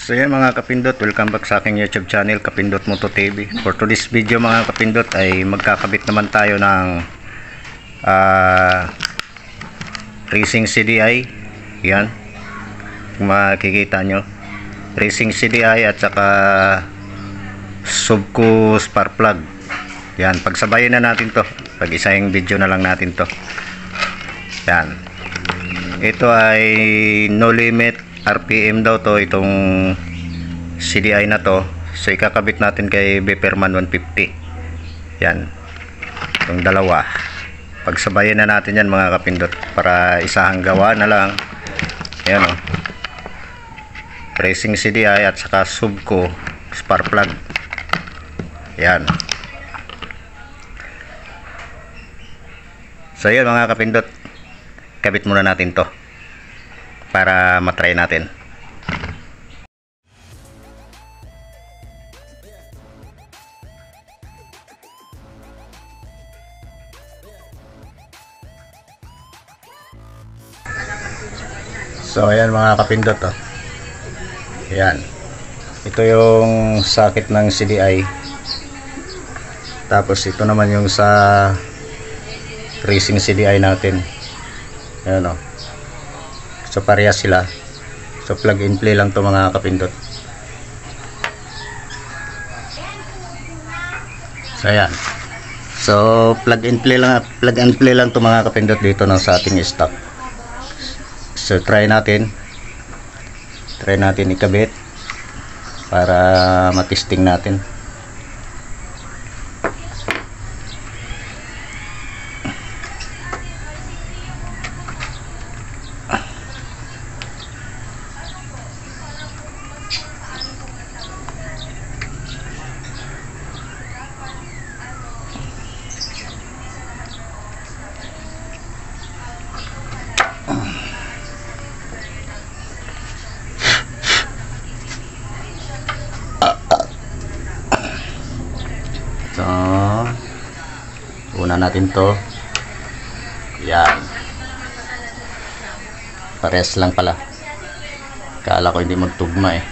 So yan mga kapindot, welcome back sa aking YouTube channel, Kapindot Moto TV. For today's video mga kapindot ay magkakabit naman tayo ng racing CDI. Yan, kung makikita nyo, racing CDI at saka Subco spark plug. Yan, pagsabayin na natin to, pag-isang video na lang natin to. Yan, ito ay no limit RPM daw to, itong CDI na to. So ikakabit natin kay Beperman 150. Yan, itong dalawa, pagsabayan na natin yan mga kapindot, para isahang gawa na lang. Yan o, racing CDI at saka Subco spark plug. Yan. So yan mga kapindot, kabit muna natin to para matry natin. So ayan mga kapindot, oh. Ayan, ito yung socket ng CDI, tapos ito naman yung sa racing CDI natin. Ayan, oh. So parehas sila. So plug and play lang to mga kapindot. So ayan, so plug and play lang to mga kapindot dito no, sa ating stock. So try natin ikabit para matesting natin. So una natin to. Yan, parehas lang pala, kala ko hindi magtugma eh.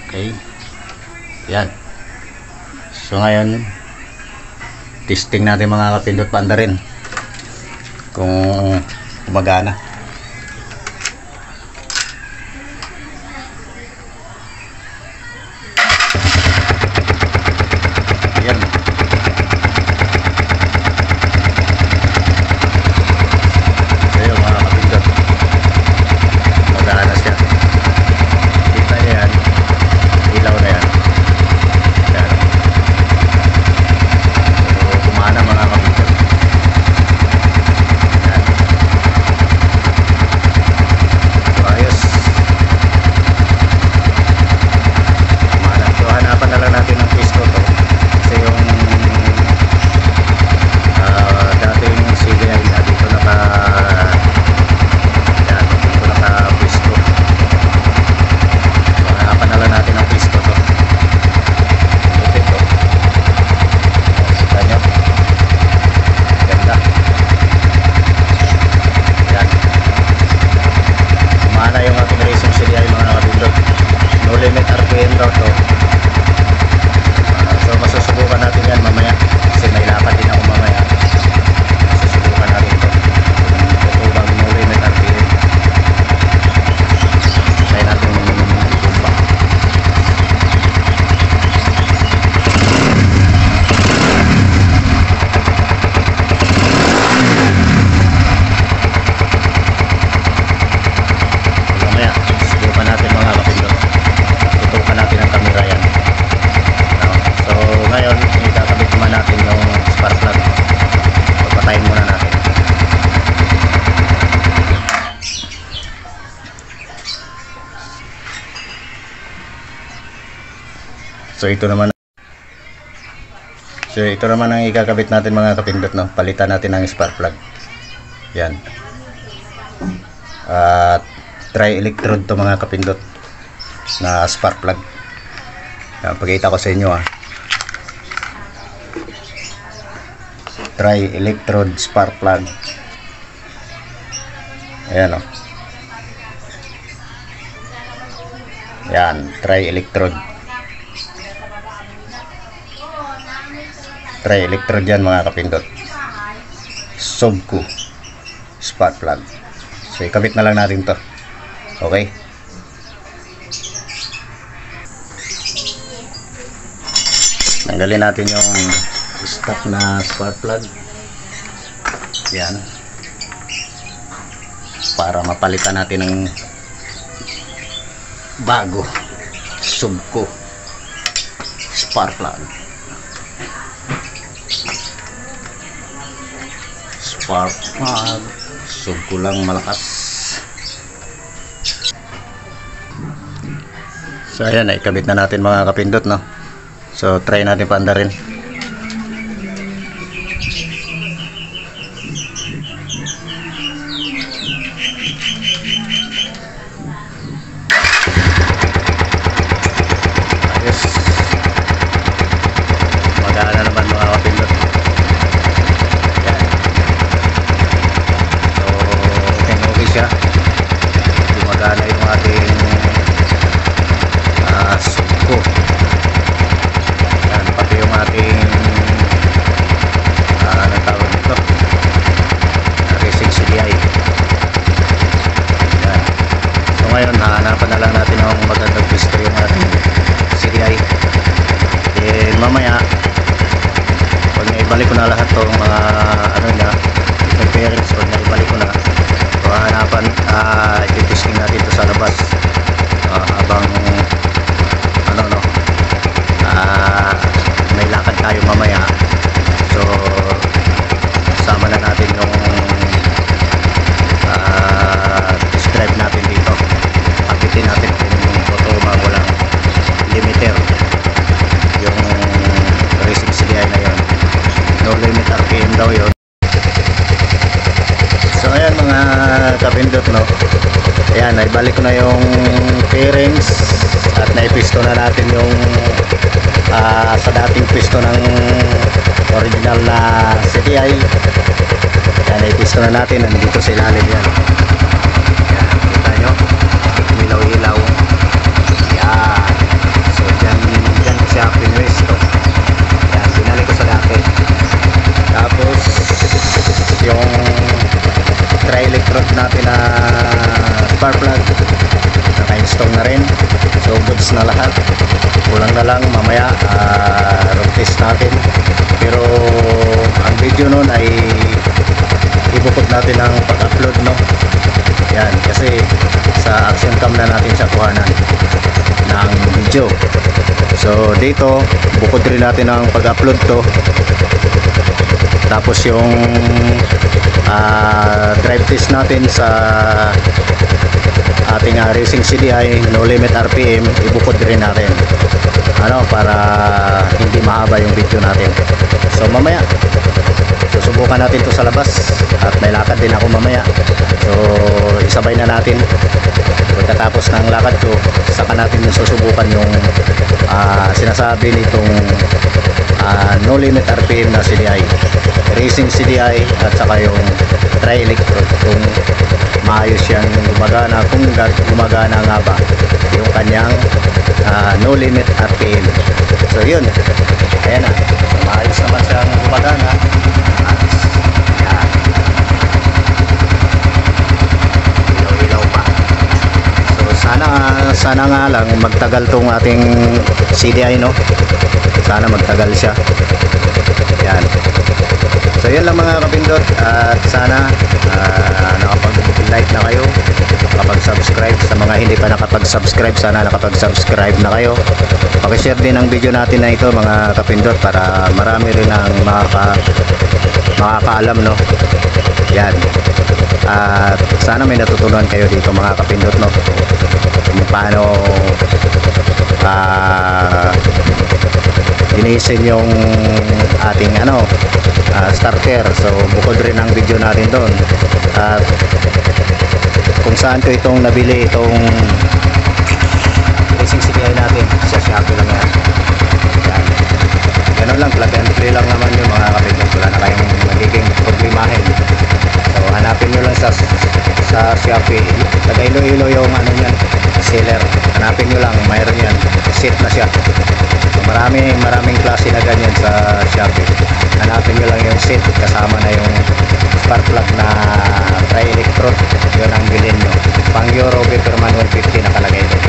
Okay, yan. So ngayon testing natin mga kapindot, panda rin kung gumagana. So masusubukan natin yan mamaya kasi may lakad din ako mamaya. Susubukan natin ito kung bang no limit RPM. Try natin tumba. Mamaya susubukan natin mga kapindot, tutukan natin ang camera yan. So ngayon ikakabit naman natin yung spark plug. Pagpatayin muna natin. So ito naman ang ikakabit natin mga kapindot, no? Palitan natin ang spark plug. Yan. At tri-electrode to mga kapindot na spark plug. Yan, pakita ko sa inyo tri-electrode spark plug. Ayan o. Yan, tri-electrode. Tri-electrode yan mga kapindot. Subco spark plug. So ikabit na lang natin to. Okay. Tanggalin natin yung stock na spark plug. Yan. Para mapalitan natin ng bago Subco spark plug. Spark plug Subco lang malakas. So ayan, ikabit na natin mga kapindot, no? So try natin paandarin. Gumagana yung ating Subco. Yan, pati yung ating anong tawag nito, racing CDI. Yan. So ngayon hahanapan na lang natin ng magandang pisto yung ating CDI. Then mamaya pag naibalik ko na lahat tong mga ano niya, interference, pag naibalik ko na, so hanapan, i-testing natin ito sa labas habang ano, no, may lakad tayo mamaya. So sama na natin yung describe natin dito, pagitin natin kung totoo walang limiter yung racing CDI na yun. No limit RPM daw yun. So ayan mga kapindot, no, ayan, naibalik ko na yung fairings at naipisto na natin yung sa dating pisto ng original na CDI. Ayan, naipisto na natin, nandito sa ilalim yan. Ayan, kita nyo, ilaw-ilaw. Ayan, so dyan siya pinwesto. Ayan, binalik ko sa dati. Tapos yung tri-electrode natin na spark plug naka-install na rin. So goods na lahat, kulang na lang mamaya road test natin. Pero ang video nun ay ibukod natin ang pag-upload, no? Yan, kasi sa action cam na natin siya kuhanan ng video. So dito bukod rin natin ang pag-upload to. Tapos yung drive test natin sa ating racing CDI no limit RPM, ibukod rin natin, ano, para hindi mahaba yung video natin. So mamaya susubukan natin to sa labas at may lakad din ako mamaya. So isabay na natin. Pagkatapos ng lakad ko, saka natin yung susubukan yung sinasabi nitong no limit RPM na CDI, racing CDI, at saka yung tri-electrode, kung maayos yan gumagana, kung gumagana nga ba yung kanyang no limit RPM. So yun, ayan na, maayos naman siyang gumagana. Ilaw-ilaw pa. So sana nga lang magtagal tong ating CDI, no? Sana magtagal siya. Yan. So yun lang mga kapindot, at sana nakapag-like na kayo, nakapag-subscribe. Sa mga hindi pa nakapag-subscribe, sana nakapag-subscribe na kayo. Pakishare din ang video natin na ito mga kapindot, para marami rin ang makakaalam, no? Yan. At sana may natutunan kayo dito mga kapindot, no? Kung paano linisin yung ating starter. So bukod rin ang video natin doon, at kung saan ko itong nabili, itong racing CDI natin sa Shopee lang yan. Ganun lang, plug and play lang naman yung mga kapitid. Wala na kayong magiging problemahin. So hanapin nyo lang sa Shopee, taga Iloilo yung ano yan, seller. Hanapin nyo lang, mayroon yan. Set na siya. So, maraming klase na ganyan sa Shopee. Hanapin nyo lang yung set kasama na yung spark plug na tri-electrode. Yun ang bilhin nyo. Pang Euro Betterman 150 nakalagay doon.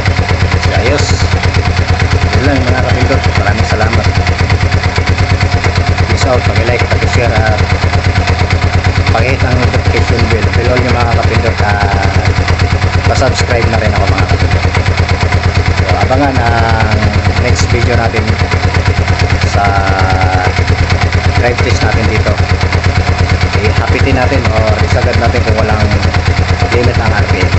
So, ayos. Yun lang mga kapindot. Maraming salamat. Peace out. Pag-like, pag-share at pag-hit ang notification bell. Below nyo mga kapindot at pa-subscribe na rin ako mga kapindot. So, abangan ang next video natin sa drive test natin dito. I-hapitin natin or isagad natin kung walang limit ang RPM.